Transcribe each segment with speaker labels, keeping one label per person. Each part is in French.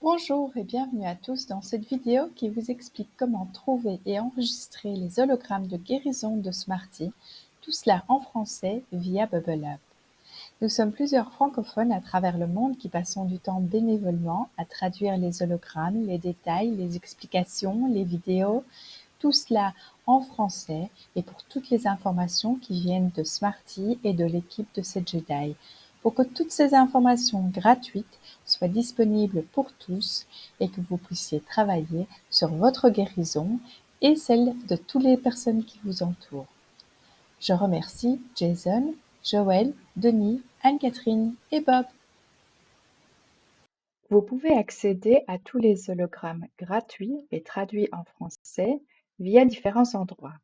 Speaker 1: Bonjour et bienvenue à tous dans cette vidéo qui vous explique comment trouver et enregistrer les hologrammes de guérison de Smarty, tout cela en français via Bubble Up. Nous sommes plusieurs francophones à travers le monde qui passons du temps bénévolement à traduire les hologrammes, les détails, les explications, les vidéos, tout cela en français et pour toutes les informations qui viennent de Smarty et de l'équipe de cette Jedi. Pour que toutes ces informations gratuites soient disponibles pour tous et que vous puissiez travailler sur votre guérison et celle de toutes les personnes qui vous entourent. Je remercie Jason, Joël, Denis, Anne-Catherine et Bob. Vous pouvez accéder à tous les hologrammes gratuits et traduits en français via différents endroits.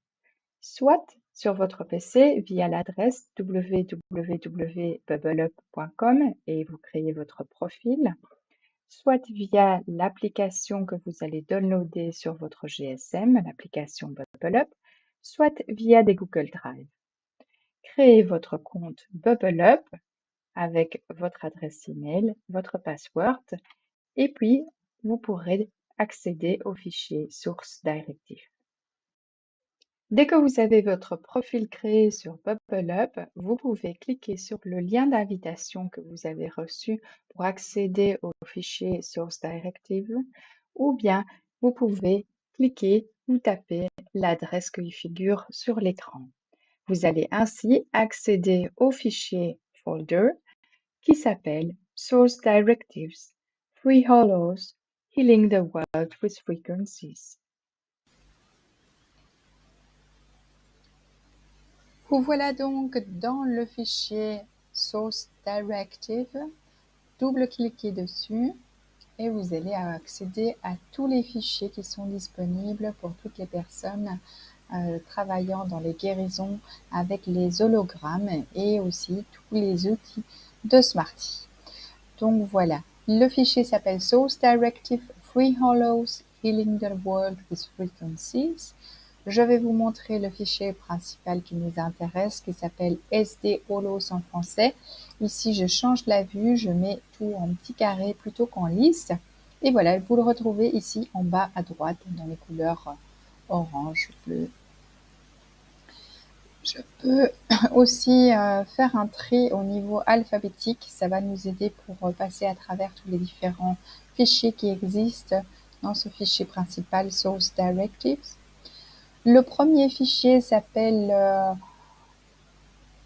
Speaker 1: Soit sur votre PC via l'adresse www.bubbleup.com et vous créez votre profil, soit via l'application que vous allez downloader sur votre GSM, l'application Bubble Up, soit via des Google Drive. Créez votre compte Bubble Up avec votre adresse email, votre password, et puis vous pourrez accéder au fichier source directive. Dès que vous avez votre profil créé sur Bubble Up, vous pouvez cliquer sur le lien d'invitation que vous avez reçu pour accéder au fichier Source Directive, ou bien vous pouvez cliquer ou taper l'adresse qui figure sur l'écran. Vous allez ainsi accéder au fichier folder qui s'appelle Source Directives, Free Hollows, Healing the World with Frequencies. Vous voilà donc dans le fichier Source Directive, double-cliquez dessus et vous allez accéder à tous les fichiers qui sont disponibles pour toutes les personnes travaillant dans les guérisons avec les hologrammes et aussi tous les outils de Smarty. Donc voilà, le fichier s'appelle Source Directive Free Hollows Healing the World with Frequencies. Je vais vous montrer le fichier principal qui nous intéresse, qui s'appelle SD Hollows en français. Ici, je change la vue, je mets tout en petit carré plutôt qu'en lisse. Et voilà, vous le retrouvez ici en bas à droite dans les couleurs orange, bleu. Je peux aussi faire un tri au niveau alphabétique. Ça va nous aider pour passer à travers tous les différents fichiers qui existent dans ce fichier principal Source Directives. Le premier fichier s'appelle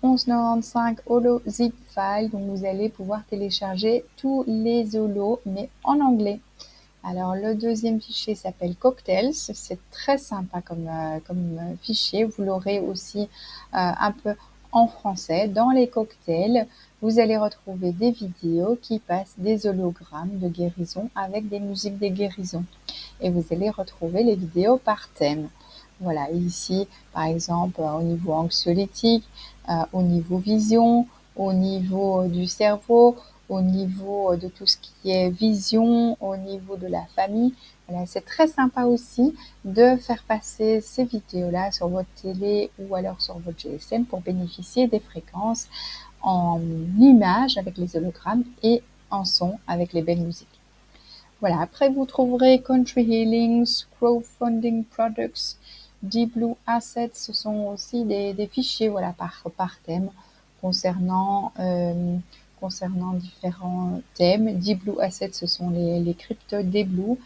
Speaker 1: 1195 Holo Zip File, donc vous allez pouvoir télécharger tous les holos, mais en anglais. Alors le deuxième fichier s'appelle Cocktails, c'est très sympa comme fichier, vous l'aurez aussi un peu en français. Dans les cocktails, vous allez retrouver des vidéos qui passent des hologrammes de guérison avec des musiques de guérison. Et vous allez retrouver les vidéos par thème. Voilà, ici, par exemple, au niveau anxiolytique, au niveau vision, au niveau du cerveau, au niveau de tout ce qui est vision, au niveau de la famille. Voilà, c'est très sympa aussi de faire passer ces vidéos-là sur votre télé ou alors sur votre GSM pour bénéficier des fréquences en images avec les hologrammes et en son avec les belles musiques. Voilà, après vous trouverez Country Healings, Crowdfunding Products, Deep Blue Assets, ce sont aussi des fichiers voilà, par thème concernant différents thèmes. Deep Blue Assets, ce sont les cryptos Deep Blue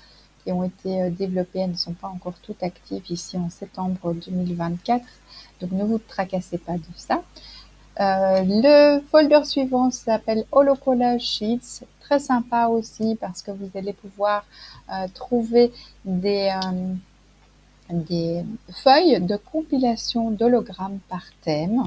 Speaker 1: qui ont été développées, elles ne sont pas encore toutes actives ici en septembre 2024, donc ne vous tracassez pas de ça. Le folder suivant s'appelle Holocollage Sheets, très sympa aussi parce que vous allez pouvoir trouver des feuilles de compilation d'hologrammes par thème.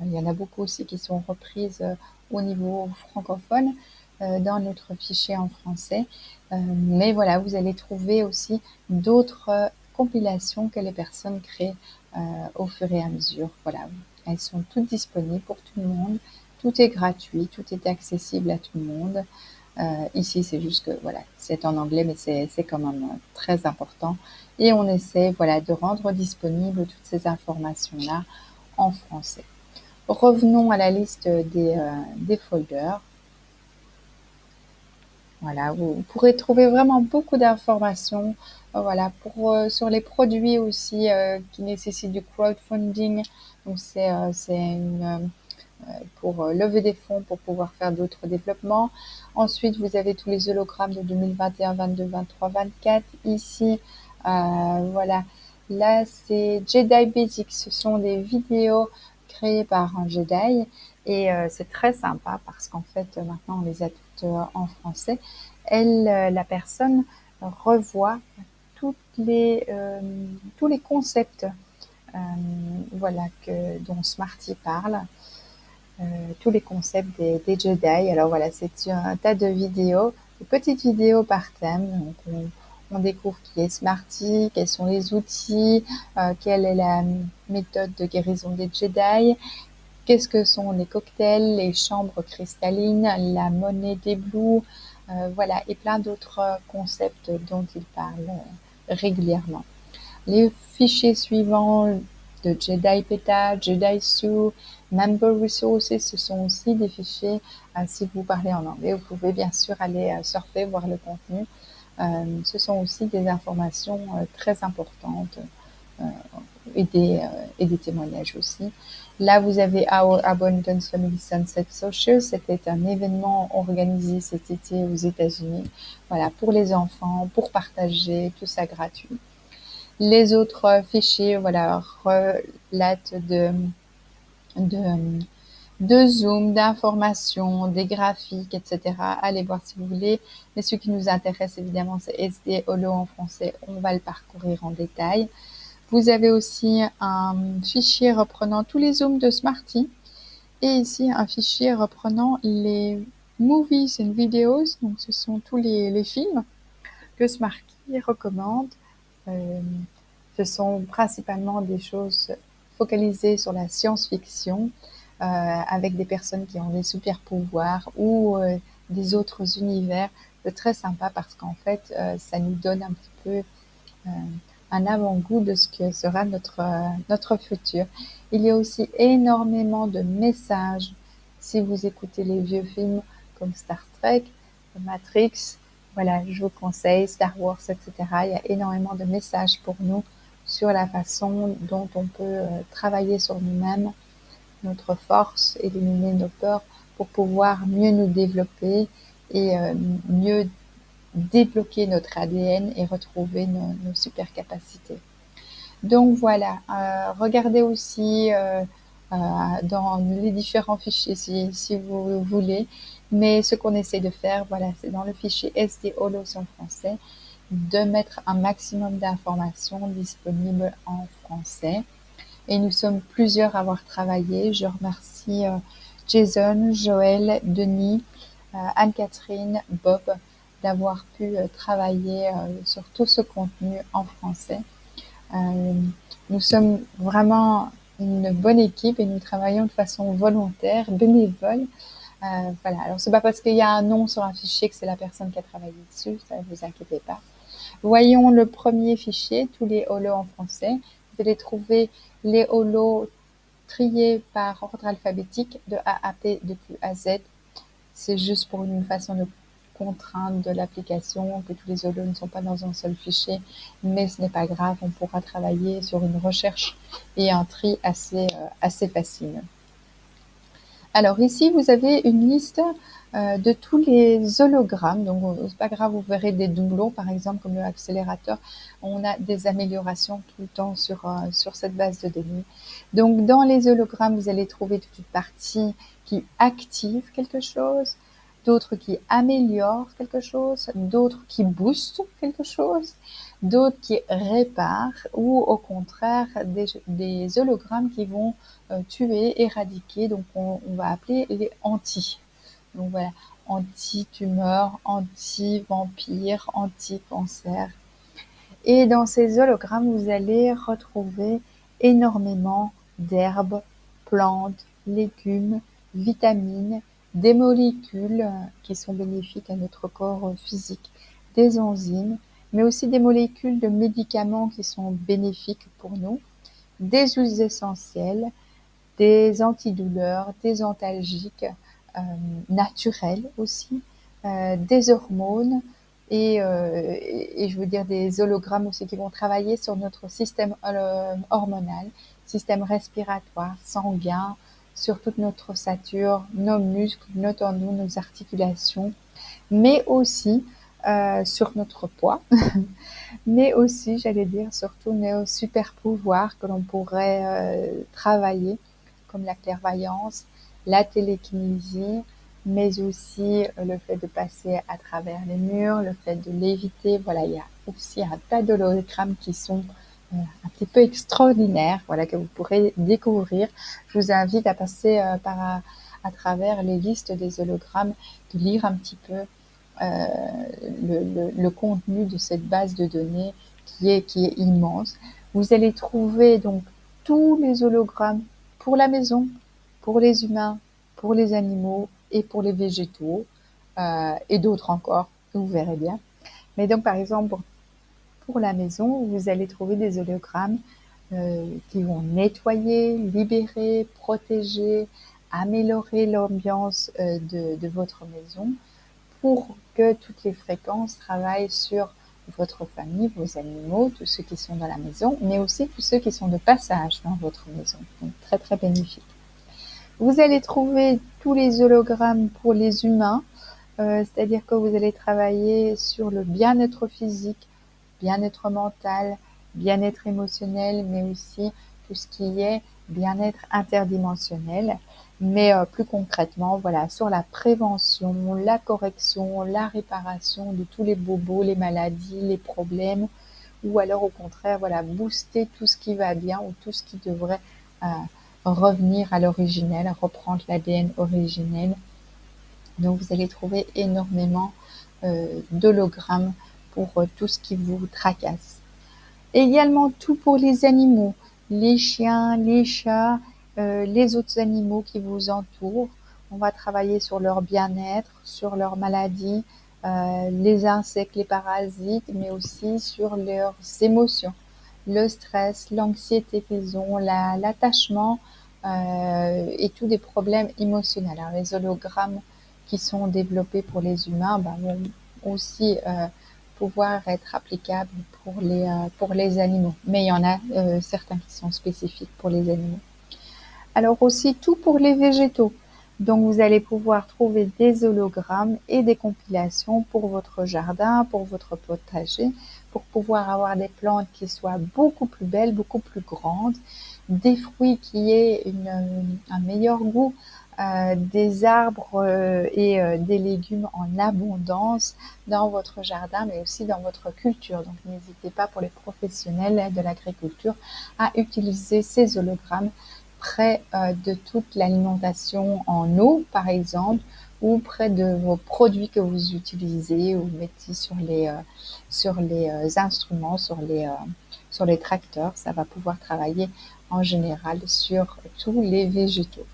Speaker 1: Il y en a beaucoup aussi qui sont reprises au niveau francophone dans notre fichier en français. Mais voilà, vous allez trouver aussi d'autres compilations que les personnes créent au fur et à mesure. Voilà, elles sont toutes disponibles pour tout le monde. Tout est gratuit, tout est accessible à tout le monde. Ici, c'est juste que voilà, c'est en anglais, mais c'est quand même très important. Et on essaie voilà, de rendre disponibles toutes ces informations-là en français. Revenons à la liste des folders. Voilà, vous pourrez trouver vraiment beaucoup d'informations, voilà, sur les produits aussi qui nécessitent du crowdfunding. Donc c'est pour lever des fonds pour pouvoir faire d'autres développements. Ensuite, vous avez tous les hologrammes de 2021, 22, 23, 24. Ici, voilà. Là, c'est Jedi Basics. Ce sont des vidéos créées par un Jedi. Et c'est très sympa parce qu'en fait, maintenant, on les a toutes en français. La personne revoit tous les concepts voilà, dont Smarty parle. Tous les concepts des Jedi. Alors voilà, c'est un tas de vidéos, de petites vidéos par thème. Donc on découvre qui est Smarty, quels sont les outils, quelle est la méthode de guérison des Jedi, qu'est-ce que sont les cocktails, les chambres cristallines, la monnaie des blues, voilà, et plein d'autres concepts dont il parle régulièrement. Les fichiers suivants de Jedi Peta, Jedi Sue, Member Resources, ce sont aussi des fichiers, si vous parlez en anglais, vous pouvez bien sûr aller surfer, voir le contenu. Ce sont aussi des informations très importantes euh, et des témoignages aussi. Là, vous avez Our Abundance Family Sunset Social. C'était un événement organisé cet été aux États-Unis. Voilà, pour les enfants, pour partager, tout ça gratuit. Les autres fichiers, voilà, relatent de, de Zoom, d'informations, des graphiques, etc. Allez voir si vous voulez. Mais ce qui nous intéresse, évidemment, c'est SD Holo en français. On va le parcourir en détail. Vous avez aussi un fichier reprenant tous les Zooms de Smarty. Et ici, un fichier reprenant les movies and videos. Donc, ce sont tous les films que Smarty recommande. Euh, Ce sont principalement des choses focalisées sur la science-fiction, avec des personnes qui ont des super pouvoirs ou des autres univers. C'est très sympa parce qu'en fait, ça nous donne un petit peu un avant-goût de ce que sera notre futur. Il y a aussi énormément de messages. Si vous écoutez les vieux films comme Star Trek, Matrix, voilà, je vous conseille Star Wars, etc. Il y a énormément de messages pour nous sur la façon dont on peut travailler sur nous-mêmes, notre force, éliminer nos peurs pour pouvoir mieux nous développer et mieux débloquer notre ADN et retrouver nos super capacités. Donc voilà, regardez aussi dans les différents fichiers si vous voulez. Mais ce qu'on essaie de faire, voilà, c'est dans le fichier SD Holos en français, de mettre un maximum d'informations disponibles en français. Et nous sommes plusieurs à avoir travaillé. Je remercie Jason, Joël, Denis, Anne-Catherine, Bob d'avoir pu travailler sur tout ce contenu en français. Nous sommes vraiment une bonne équipe et nous travaillons de façon volontaire, bénévole. Voilà. Alors c'est pas parce qu'il y a un nom sur un fichier que c'est la personne qui a travaillé dessus, ça ne vous inquiétez pas. Voyons le premier fichier, tous les holos en français. Vous allez trouver les holos triés par ordre alphabétique de A à P, de Q à Z. C'est juste pour une façon de contrainte de l'application, que tous les holos ne sont pas dans un seul fichier, mais ce n'est pas grave, on pourra travailler sur une recherche et un tri assez facile. Alors ici, vous avez une liste de tous les hologrammes. Donc, c'est pas grave, vous verrez des doublons, par exemple, comme le accélérateur. On a des améliorations tout le temps sur cette base de données. Donc, dans les hologrammes, vous allez trouver toute une partie qui active quelque chose, d'autres qui améliorent quelque chose, d'autres qui boostent quelque chose, d'autres qui réparent ou au contraire des hologrammes qui vont tuer, éradiquer. Donc on va appeler les anti. Donc voilà, anti-tumeur, anti-vampire, anti-cancer. Et dans ces hologrammes, vous allez retrouver énormément d'herbes, plantes, légumes, vitamines, des molécules qui sont bénéfiques à notre corps physique, des enzymes, mais aussi des molécules de médicaments qui sont bénéfiques pour nous, des huiles essentielles, des antidouleurs, des antalgiques naturels aussi, des hormones et je veux dire des hologrammes aussi qui vont travailler sur notre système hormonal, système respiratoire, sanguin, sur toute notre ossature, nos muscles, nos tendons, nos articulations, mais aussi sur notre poids, mais aussi, j'allais dire, surtout nos super pouvoirs que l'on pourrait travailler, comme la clairvoyance, la télékinésie, mais aussi le fait de passer à travers les murs, le fait de léviter. Voilà, il y a aussi un tas d'hologrammes qui sont un petit peu extraordinaires, voilà, que vous pourrez découvrir. Je vous invite à passer à travers les listes des hologrammes, de lire un petit peu le contenu de cette base de données qui est immense. Vous allez trouver donc tous les hologrammes pour la maison, pour les humains, pour les animaux et pour les végétaux et d'autres encore, vous verrez bien. Mais donc par exemple pour la maison, vous allez trouver des hologrammes qui vont nettoyer, libérer, protéger, améliorer l'ambiance de votre maison pour que toutes les fréquences travaillent sur votre famille, vos animaux, tous ceux qui sont dans la maison, mais aussi tous ceux qui sont de passage dans votre maison. Donc très très bénéfique. Vous allez trouver tous les hologrammes pour les humains, c'est-à-dire que vous allez travailler sur le bien-être physique, bien-être mental, bien-être émotionnel, mais aussi tout ce qui est bien-être interdimensionnel. Mais plus concrètement, voilà, sur la prévention, la correction, la réparation de tous les bobos, les maladies, les problèmes, ou alors au contraire, voilà, booster tout ce qui va bien ou tout ce qui devrait euh, revenir à l'originel, reprendre l'ADN originel. Donc vous allez trouver énormément d'hologrammes pour tout ce qui vous tracasse. Également tout pour les animaux, les chiens, les chats, les autres animaux qui vous entourent. On va travailler sur leur bien-être, sur leurs maladies, les insectes, les parasites, mais aussi sur leurs émotions, le stress, l'anxiété qu'ils ont, l'attachement et tous des problèmes émotionnels. Alors, les hologrammes qui sont développés pour les humains vont aussi pouvoir être applicables pour les animaux. Mais il y en a certains qui sont spécifiques pour les animaux. Alors aussi tout pour les végétaux. Donc vous allez pouvoir trouver des hologrammes et des compilations pour votre jardin, pour votre potager, pour pouvoir avoir des plantes qui soient beaucoup plus belles, beaucoup plus grandes, des fruits qui aient un meilleur goût, des arbres et des légumes en abondance dans votre jardin, mais aussi dans votre culture. Donc n'hésitez pas pour les professionnels de l'agriculture à utiliser ces hologrammes près de toute l'alimentation en eau, par exemple, ou près de vos produits que vous utilisez ou mettez sur les instruments, sur les tracteurs. Ça va pouvoir travailler en général sur tous les végétaux.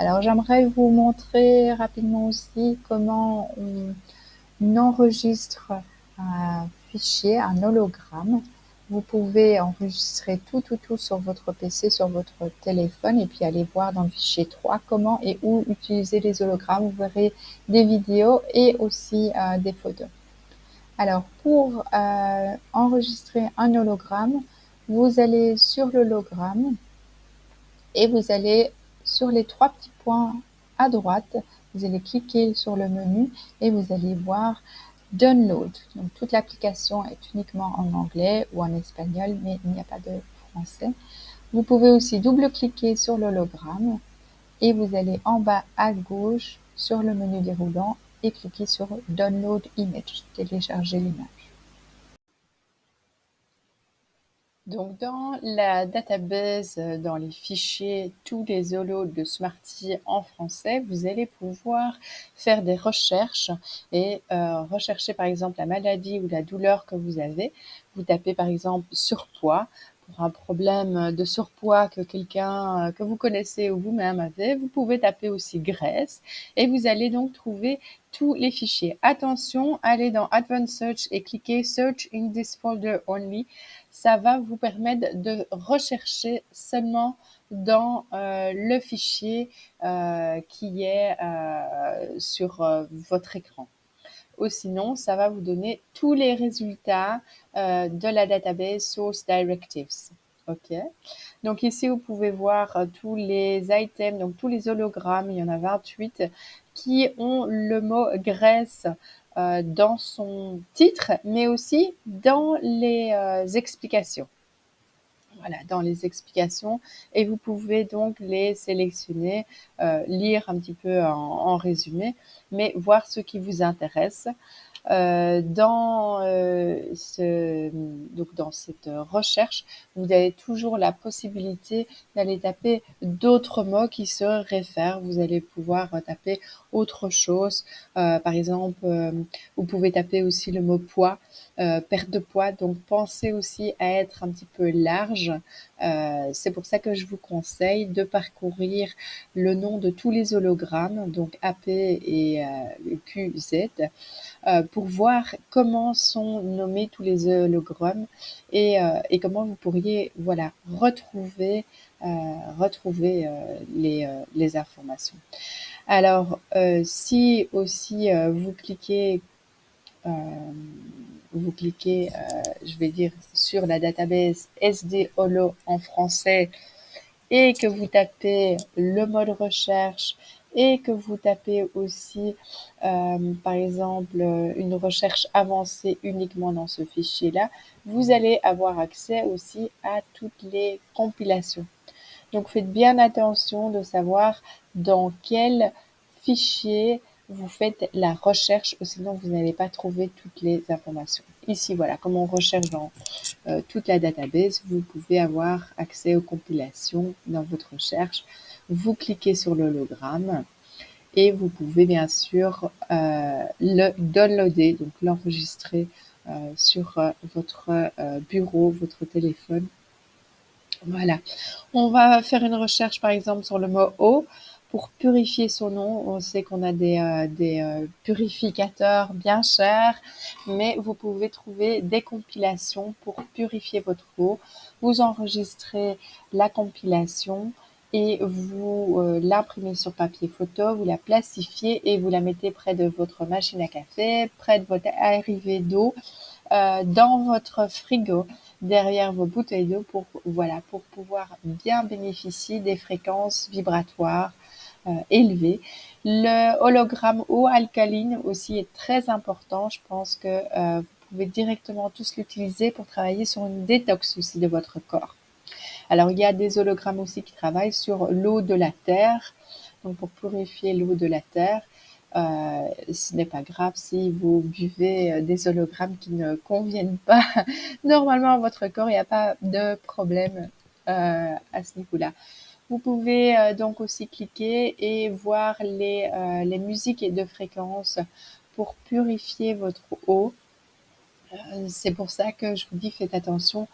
Speaker 1: Alors j'aimerais vous montrer rapidement aussi comment on enregistre un fichier, un hologramme. Vous pouvez enregistrer tout sur votre PC, sur votre téléphone et puis aller voir dans le fichier 3 comment et où utiliser les hologrammes. Vous verrez des vidéos et aussi des photos. Alors pour enregistrer un hologramme, vous allez sur l'hologramme et vous allez sur les trois petits points à droite, vous allez cliquer sur le menu et vous allez voir Download. Donc toute l'application est uniquement en anglais ou en espagnol, mais il n'y a pas de français. Vous pouvez aussi double-cliquer sur l'hologramme et vous allez en bas à gauche sur le menu déroulant et cliquer sur Download Image, télécharger l'image. Donc dans la database, dans les fichiers, tous les holos de Smarty en français, vous allez pouvoir faire des recherches et rechercher par exemple la maladie ou la douleur que vous avez. Vous tapez par exemple surpoids pour un problème de surpoids que quelqu'un que vous connaissez ou vous-même avez. Vous pouvez taper aussi graisse et vous allez donc trouver tous les fichiers. Attention, allez dans Advanced Search et cliquez Search in this folder only. Ça va vous permettre de rechercher seulement dans le fichier qui est sur votre écran. ou sinon ça va vous donner tous les résultats de la database Source Directives. OK. Donc ici, vous pouvez voir tous les items, donc tous les hologrammes, il y en a 28, qui ont le mot Grèce dans son titre, mais aussi dans les explications. Voilà, dans les explications. Et vous pouvez donc les sélectionner, lire un petit peu en résumé, mais voir ce qui vous intéresse. Dans cette recherche, vous avez toujours la possibilité d'aller taper d'autres mots qui se réfèrent. Vous allez pouvoir taper autre chose. Par exemple, vous pouvez taper aussi le mot poids, perte de poids. Donc, pensez aussi à être un petit peu large. C'est pour ça que je vous conseille de parcourir le nom de tous les hologrammes, donc AP et QZ, pour voir comment sont nommés tous les hologrammes et comment vous pourriez retrouver les informations. Alors, si aussi vous cliquez, je vais dire, sur la database SD-Holo en français et que vous tapez le mot de recherche et que vous tapez aussi, par exemple, une recherche avancée uniquement dans ce fichier-là, vous allez avoir accès aussi à toutes les compilations. Donc, faites bien attention de savoir dans quel fichier vous faites la recherche, ou sinon vous n'allez pas trouver toutes les informations. Ici, voilà, comme on recherche dans toute la database, vous pouvez avoir accès aux compilations dans votre recherche. Vous cliquez sur l'hologramme et vous pouvez bien sûr le downloader, donc l'enregistrer sur votre bureau, votre téléphone. Voilà. On va faire une recherche par exemple sur le mot eau pour purifier son eau. On sait qu'on a des purificateurs bien chers, mais vous pouvez trouver des compilations pour purifier votre eau. Vous enregistrez la compilation et vous l'imprimez sur papier photo, vous la plastifiez et vous la mettez près de votre machine à café, près de votre arrivée d'eau, dans votre frigo, derrière vos bouteilles d'eau pour pouvoir bien bénéficier des fréquences vibratoires élevées. Le hologramme eau alcaline aussi est très important. Je pense que vous pouvez directement tous l'utiliser pour travailler sur une détox aussi de votre corps. Alors, il y a des hologrammes aussi qui travaillent sur l'eau de la terre, donc pour purifier l'eau de la terre. Ce n'est pas grave si vous buvez des hologrammes qui ne conviennent pas normalement à votre corps, il n'y a pas de problème à ce niveau-là. Vous pouvez donc aussi cliquer et voir les musiques et de fréquences pour purifier votre eau. C'est pour ça que je vous dis, faites attention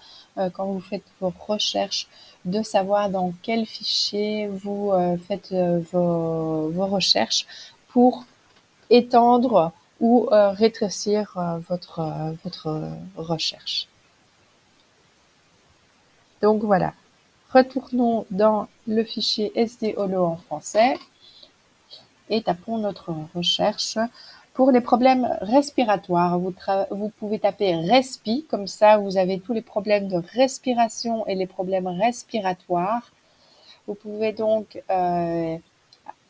Speaker 1: quand vous faites vos recherches, de savoir dans quel fichier vous faites vos recherches pour étendre ou rétrécir votre recherche. Donc voilà, retournons dans le fichier SD-Holo en français et tapons notre recherche. Pour les problèmes respiratoires, vous pouvez taper RESPI, comme ça vous avez tous les problèmes de respiration et les problèmes respiratoires. Vous pouvez donc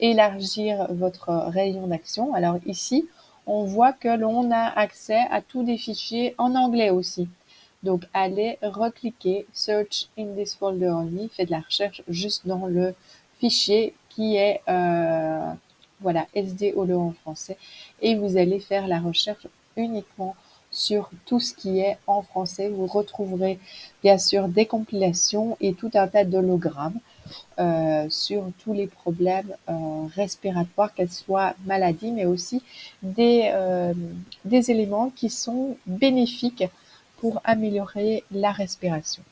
Speaker 1: élargir votre rayon d'action. Alors ici, on voit que l'on a accès à tous des fichiers en anglais aussi. Donc allez recliquer Search in this folder only, faites de la recherche juste dans le fichier qui est SD-Holo en français et vous allez faire la recherche uniquement sur tout ce qui est en français. Vous retrouverez bien sûr des compilations et tout un tas d'hologrammes sur tous les problèmes respiratoires, qu'elles soient maladies, mais aussi des éléments qui sont bénéfiques pour améliorer la respiration.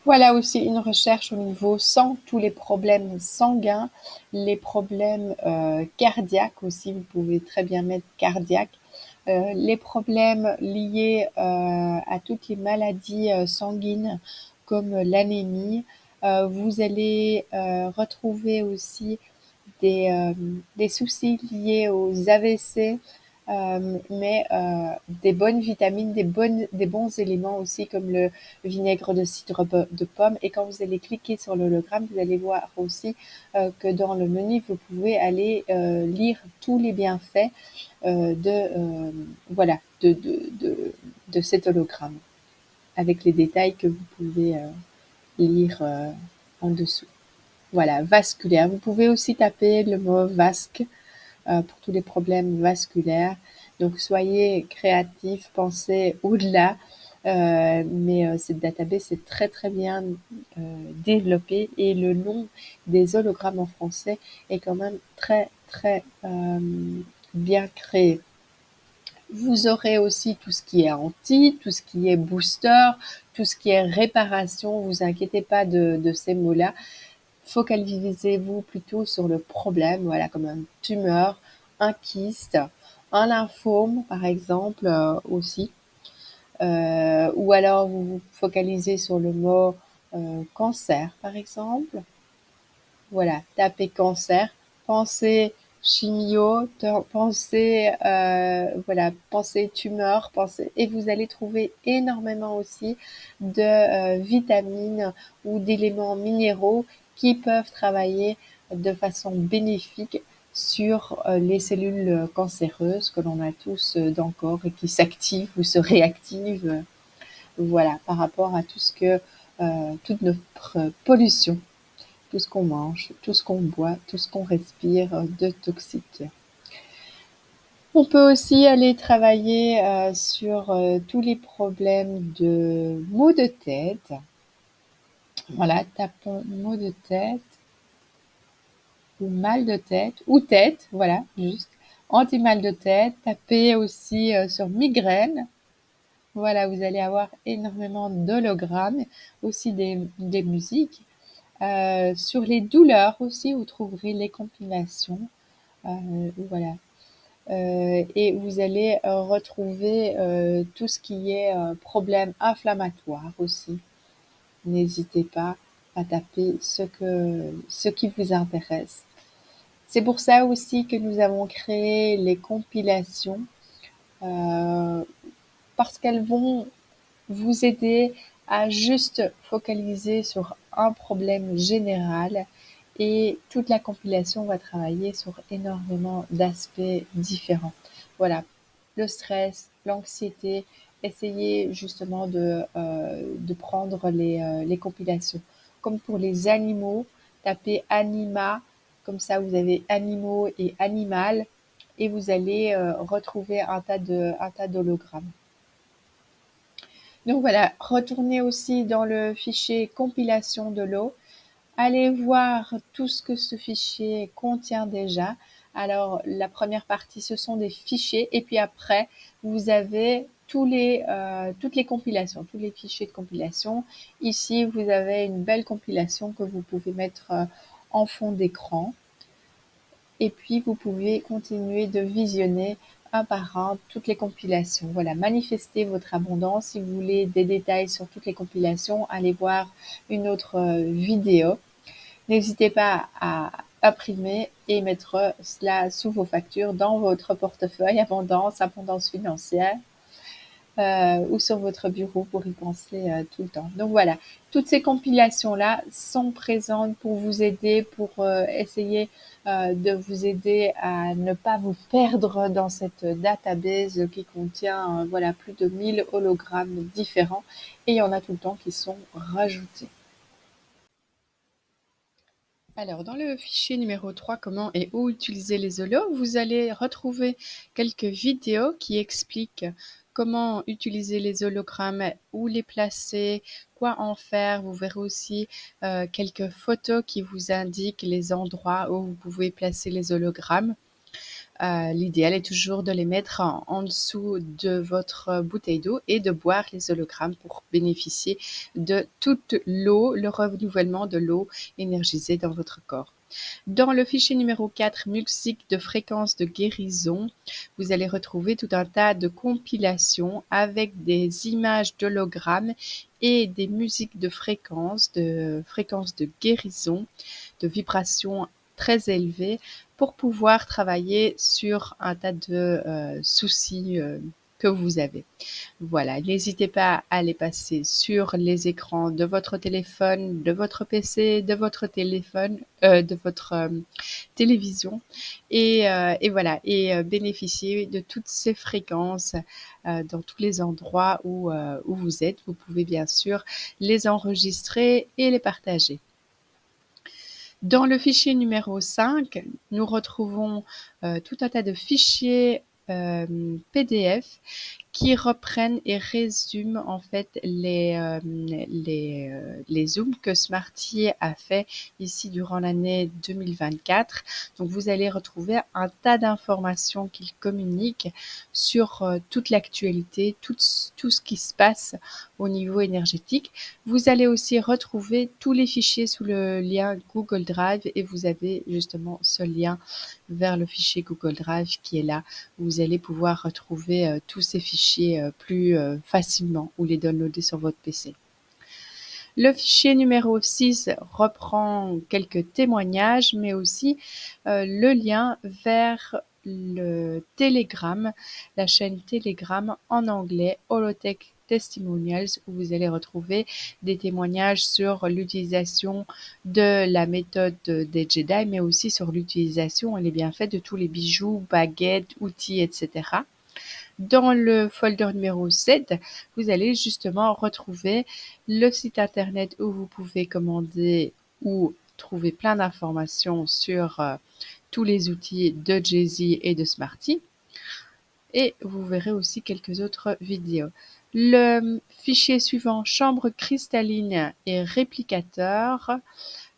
Speaker 1: Voilà aussi une recherche au niveau sang, tous les problèmes sanguins, les problèmes cardiaques aussi, vous pouvez très bien mettre cardiaque, les problèmes liés à toutes les maladies sanguines comme l'anémie, Vous allez retrouver aussi des soucis liés aux AVC, mais des bonnes vitamines, des bons éléments aussi comme le vinaigre de cidre de pomme. Et quand vous allez cliquer sur l'hologramme, vous allez voir aussi que dans le menu, vous pouvez aller lire tous les bienfaits voilà, de cet hologramme, avec les détails que vous pouvez lire en dessous. Voilà, vasculaire. Vous pouvez aussi taper le mot vasque pour tous les problèmes vasculaires. Donc, soyez créatifs, pensez au-delà. Mais cette database est très très bien développée et le nom des hologrammes en français est quand même très très bien créé. Vous aurez aussi tout ce qui est anti, tout ce qui est booster, tout ce qui est réparation. Vous inquiétez pas de ces mots-là. Focalisez-vous plutôt sur le problème, voilà, comme une tumeur, un kyste, un lymphome, par exemple, aussi. Ou alors vous vous focalisez sur le mot cancer, par exemple. Voilà, tapez cancer, pensez chimio, pensez, voilà, pensez tumeur, pensez, et vous allez trouver énormément aussi de vitamines ou d'éléments minéraux qui peuvent travailler de façon bénéfique sur les cellules cancéreuses que l'on a tous dans le corps et qui s'activent ou se réactivent, voilà, par rapport à tout ce que, toute notre pollution, tout ce qu'on mange, tout ce qu'on boit, tout ce qu'on respire de toxique. On peut aussi aller travailler sur tous les problèmes de maux de tête. Voilà, tapons maux de tête ou mal de tête ou tête, voilà, juste. Anti-mal de tête, tapez aussi sur migraine. Voilà, vous allez avoir énormément d'hologrammes, aussi des musiques. Sur les douleurs aussi, vous trouverez les compilations. Voilà. Et vous allez retrouver tout ce qui est problème inflammatoire aussi. N'hésitez pas à taper ce qui vous intéresse. C'est pour ça aussi que nous avons créé les compilations, euh, parce qu'elles vont vous aider à juste focaliser sur un problème général et toute la compilation va travailler sur énormément d'aspects différents. Voilà, le stress, l'anxiété, essayez justement de prendre les compilations. Comme pour les animaux, tapez anima, comme ça vous avez animaux et animal, et vous allez retrouver un tas d'hologrammes. Donc voilà, retournez aussi dans le fichier compilation de l'eau. Allez voir tout ce que ce fichier contient déjà. Alors, la première partie, ce sont des fichiers. Et puis après, vous avez toutes les compilations, tous les fichiers de compilation. Ici, vous avez une belle compilation que vous pouvez mettre en fond d'écran. Et puis, vous pouvez continuer de visionner un par un toutes les compilations. Voilà, manifestez votre abondance. Si vous voulez des détails sur toutes les compilations, allez voir une autre vidéo. N'hésitez pas à imprimer et mettre cela sous vos factures dans votre portefeuille abondance financière, ou sur votre bureau pour y penser tout le temps. Donc voilà, toutes ces compilations-là sont présentes pour vous aider, pour essayer de vous aider à ne pas vous perdre dans cette database qui contient voilà, plus de 1000 hologrammes différents, et il y en a tout le temps qui sont rajoutés. Alors, dans le fichier numéro 3, comment et où utiliser les holos, vous allez retrouver quelques vidéos qui expliquent comment utiliser les hologrammes, où les placer, quoi en faire. Vous verrez aussi quelques photos qui vous indiquent les endroits où vous pouvez placer les hologrammes. L'idéal est toujours de les mettre en dessous de votre bouteille d'eau et de boire les hologrammes pour bénéficier de toute l'eau, le renouvellement de l'eau énergisée dans votre corps. Dans le fichier numéro 4, musique de fréquence de guérison, vous allez retrouver tout un tas de compilations avec des images d'hologrammes et des musiques de fréquence de guérison, de vibrations très élevées pour pouvoir travailler sur un tas de soucis que vous avez. Voilà, n'hésitez pas à les passer sur les écrans de votre téléphone, de votre PC, de votre télévision et voilà, et bénéficier de toutes ces fréquences dans tous les endroits où vous êtes. Vous pouvez bien sûr les enregistrer et les partager. Dans le fichier numéro 5, nous retrouvons tout un tas de fichiers PDF qui reprennent et résument en fait les zooms que Smarty a fait ici durant l'année 2024. Donc vous allez retrouver un tas d'informations qu'il communique sur toute l'actualité, tout ce qui se passe au niveau énergétique. Vous allez aussi retrouver tous les fichiers sous le lien Google Drive et vous avez justement ce lien vers le fichier Google Drive qui est là. Vous allez pouvoir retrouver tous ces fichiers plus facilement ou les downloader sur votre PC. Le fichier numéro 6 reprend quelques témoignages, mais aussi le lien vers le Telegram, la chaîne Telegram en anglais, Holotech Testimonials, où vous allez retrouver des témoignages sur l'utilisation de la méthode des Jedi, mais aussi sur l'utilisation et les bienfaits de tous les bijoux, baguettes, outils, etc. Dans le folder numéro 7, vous allez justement retrouver le site internet où vous pouvez commander ou trouver plein d'informations sur tous les outils de Jay-Z et de Smarty. Et vous verrez aussi quelques autres vidéos. Le fichier suivant, chambre cristalline et réplicateur.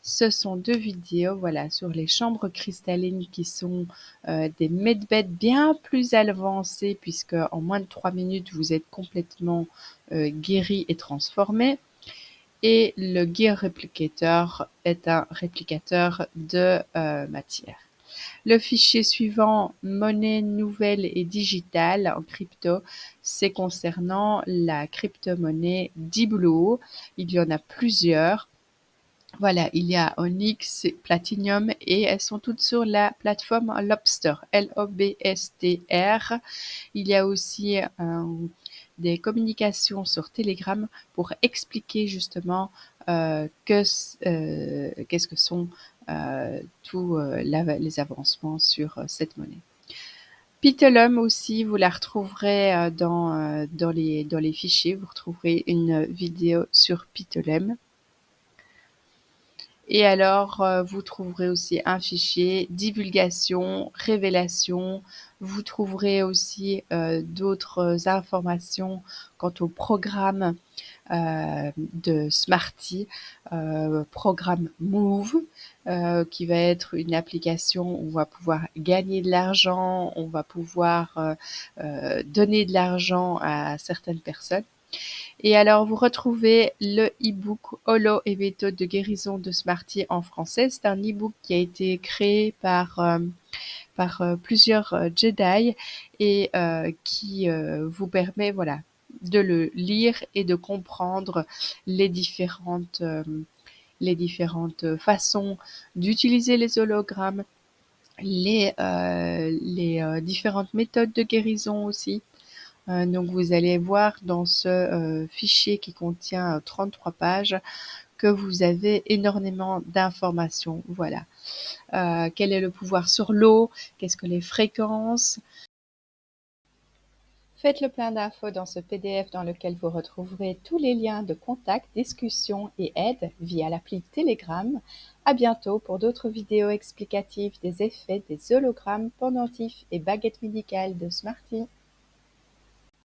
Speaker 1: Ce sont 2 vidéos, voilà, sur les chambres cristallines qui sont des medbeds bien plus avancés puisque en moins de 3 minutes, vous êtes complètement guéri et transformé. Et le Gear Replicator est un réplicateur de matière. Le fichier suivant, monnaie nouvelle et digitale en crypto, c'est concernant la crypto-monnaie Diblu. Il y en a plusieurs. Voilà, il y a Onyx, Platinum et elles sont toutes sur la plateforme Lobster, L-O-B-S-T-R. Il y a aussi des communications sur Telegram pour expliquer justement qu'est-ce que sont tous les avancements sur cette monnaie. Petalum aussi, vous la retrouverez dans les fichiers, vous retrouverez une vidéo sur Petalum. Et alors, vous trouverez aussi un fichier divulgation, révélation. Vous trouverez aussi d'autres informations quant au programme de Smarty, programme Move, qui va être une application où on va pouvoir gagner de l'argent, on va pouvoir donner de l'argent à certaines personnes. Et alors, vous retrouvez le e-book Holo et méthode de guérison de Smarty en français. C'est un e-book qui a été créé par plusieurs Jedi et qui vous permet, voilà, de le lire et de comprendre les différentes façons d'utiliser les hologrammes, les différentes méthodes de guérison aussi. Donc vous allez voir dans ce fichier qui contient 33 pages que vous avez énormément d'informations. Voilà. Quel est le pouvoir sur l'eau? Qu'est-ce que les fréquences? Faites le plein d'infos dans ce PDF dans lequel vous retrouverez tous les liens de contact, discussion et aide via l'appli Telegram. À bientôt pour d'autres vidéos explicatives des effets des hologrammes, pendentifs et baguettes médicales de Smarty.